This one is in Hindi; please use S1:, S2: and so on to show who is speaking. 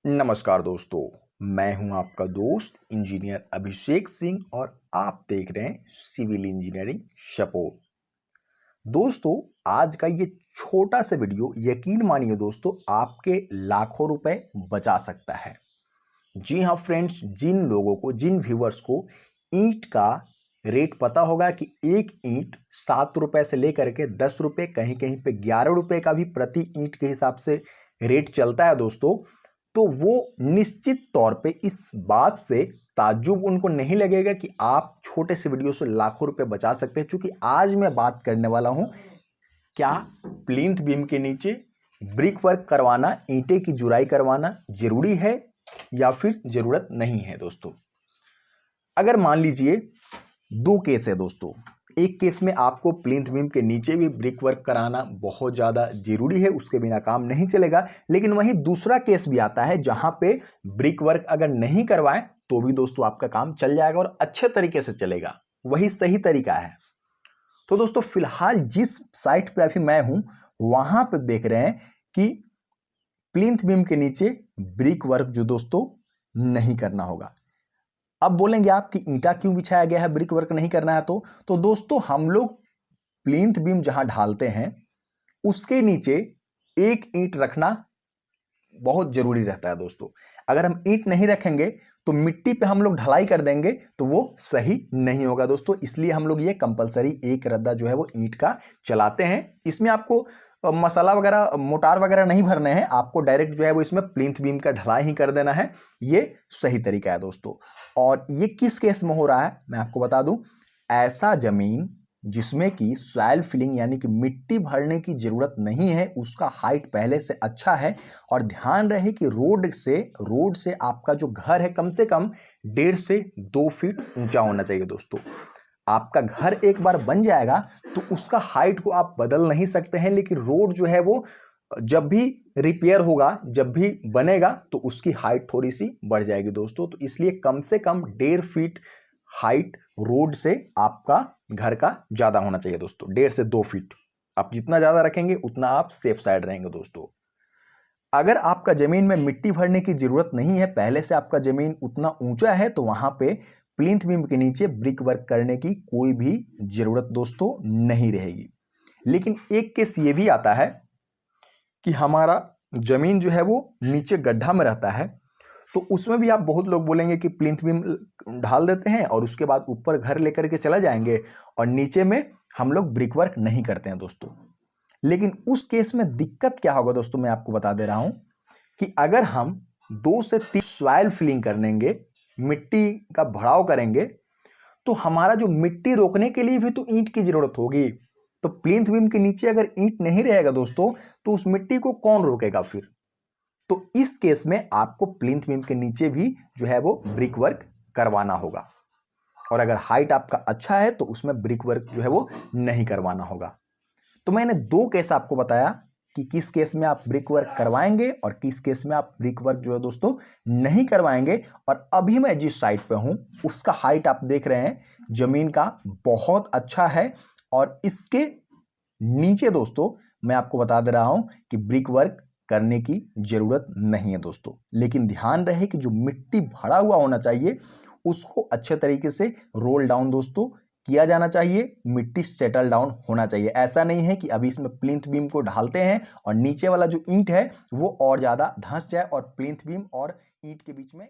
S1: नमस्कार दोस्तों, मैं हूं आपका दोस्त इंजीनियर अभिषेक सिंह और आप देख रहे हैं सिविल इंजीनियरिंग सपोर्ट। दोस्तों, आज का ये छोटा सा वीडियो यकीन मानिए दोस्तों आपके लाखों रुपए बचा सकता है। जी हाँ फ्रेंड्स, जिन व्यूवर्स को ईंट का रेट पता होगा कि एक ईंट 7 रुपए से लेकर के 10 रुपए, कहीं कहीं पे 11 रुपए का भी प्रति ईंट के हिसाब से रेट चलता है दोस्तों, तो वो निश्चित तौर पे इस बात से ताज्जुब उनको नहीं लगेगा कि आप छोटे से वीडियो से लाखों रुपए बचा सकते हैं। क्योंकि आज मैं बात करने वाला हूं, क्या प्लिंथ बीम के नीचे ब्रिक वर्क करवाना, ईंटें की जुराई करवाना जरूरी है या फिर जरूरत नहीं है। दोस्तों, अगर मान लीजिए दो केस है दोस्तों, एक केस में आपको प्लिंथ बीम के नीचे भी ब्रिक वर्क कराना बहुत ज़्यादा जरूरी है, उसके बिना काम नहीं चलेगा। लेकिन वहीं दूसरा केस भी आता है जहां पे ब्रिक वर्क अगर नहीं करवाएं तो भी दोस्तों आपका काम चल जाएगा और अच्छे तरीके से चलेगा। वही सही तरीका है। तो दोस्तों, फिलहाल जिस साइट पे अभी मैं हूं वहां पे देख रहे हैं कि प्लिंथ बीम के नीचे ब्रिक वर्क जो दोस्तों नहीं करना होगा। अब बोलेंगे आप कि ईंटा क्यों बिछाया गया है, ब्रिक वर्क नहीं करना है? तो दोस्तों, हम लोग प्लिंथ बीम जहां ढालते हैं उसके नीचे एक ईंट रखना बहुत जरूरी रहता है दोस्तों। अगर हम ईंट नहीं रखेंगे तो मिट्टी पे हम लोग ढलाई कर देंगे तो वो सही नहीं होगा दोस्तों। इसलिए हम लोग ये कंपलसरी एक रद्दा जो है वो ईंट का चलाते हैं। इसमें आपको मसाला वगैरह, मोटार वगैरह नहीं भरने हैं, आपको डायरेक्ट जो है वो इसमें प्लिंथ बीम का ढलाई ही कर देना है। ये सही तरीका है दोस्तों। और ये किस केस में हो रहा है मैं आपको बता दूं, ऐसा जमीन जिसमें कि सॉइल फिलिंग यानी कि मिट्टी भरने की जरूरत नहीं है, उसका हाइट पहले से अच्छा है। और ध्यान रहे कि रोड से आपका जो घर है कम से कम 1.5 से 2 फीट ऊंचा होना चाहिए दोस्तों। आपका घर एक बार बन जाएगा तो उसका हाइट को आप बदल नहीं सकते हैं, लेकिन रोड जो है वो जब भी रिपेयर होगा, जब भी बनेगा तो उसकी हाइट थोड़ी सी बढ़ जाएगी दोस्तों। तो इसलिए कम से कम 1.5 फीट हाइट रोड से आपका घर का ज्यादा होना चाहिए दोस्तों। 1.5 से 2 फीट आप जितना ज्यादा रखेंगे उतना आप सेफ साइड रहेंगे दोस्तों। अगर आपका जमीन में मिट्टी भरने की जरूरत नहीं है, पहले से आपका जमीन उतना ऊंचा है, तो वहां पे प्लिंथ बीम के नीचे ब्रिक वर्क करने की कोई भी जरूरत दोस्तों नहीं रहेगी। लेकिन एक केस ये भी आता है कि हमारा जमीन जो है वो नीचे गड्ढा में रहता है, तो उसमें भी आप बहुत लोग बोलेंगे कि प्लिंथ बीम ढाल देते हैं और उसके बाद ऊपर घर लेकर के चला जाएंगे और नीचे में हम लोग ब्रिक वर्क नहीं करते हैं दोस्तों। लेकिन उस केस में दिक्कत क्या होगा दोस्तों, मैं आपको बता दे रहा हूं कि अगर हम 2 से 3 सॉइल फिलिंग करेंगे, मिट्टी का भराव करेंगे, तो हमारा जो मिट्टी रोकने के लिए भी तो ईंट की जरूरत होगी। तो प्लिंथ बीम के नीचे अगर ईंट नहीं रहेगा दोस्तों तो उस मिट्टी को कौन रोकेगा फिर? तो इस केस में आपको प्लिंथ बीम के नीचे भी जो है वो ब्रिक वर्क करवाना होगा। और अगर हाइट आपका अच्छा है तो उसमें ब्रिक वर्क जो है वो नहीं करवाना होगा। तो मैंने 2 केस आपको बताया कि किस केस में आप ब्रिक वर्क करवाएंगे और किस केस में आप ब्रिक वर्क जो है दोस्तों नहीं करवाएंगे। और अभी मैं जिस साइट पे हूं उसका हाइट आप देख रहे हैं, जमीन का बहुत अच्छा है। और इसके नीचे दोस्तों मैं आपको बता दे रहा हूं कि ब्रिक वर्क करने की जरूरत नहीं है दोस्तों। लेकिन ध्यान रहे कि जो मिट्टी भरा हुआ होना चाहिए उसको अच्छे तरीके से रोल डाउन दोस्तों किया जाना चाहिए, मिट्टी सेटल डाउन होना चाहिए। ऐसा नहीं है कि अभी इसमें प्लिंथ बीम को ढालते हैं और नीचे वाला जो ईंट है वो और ज्यादा धंस जाए और प्लिंथ बीम और ईंट के बीच में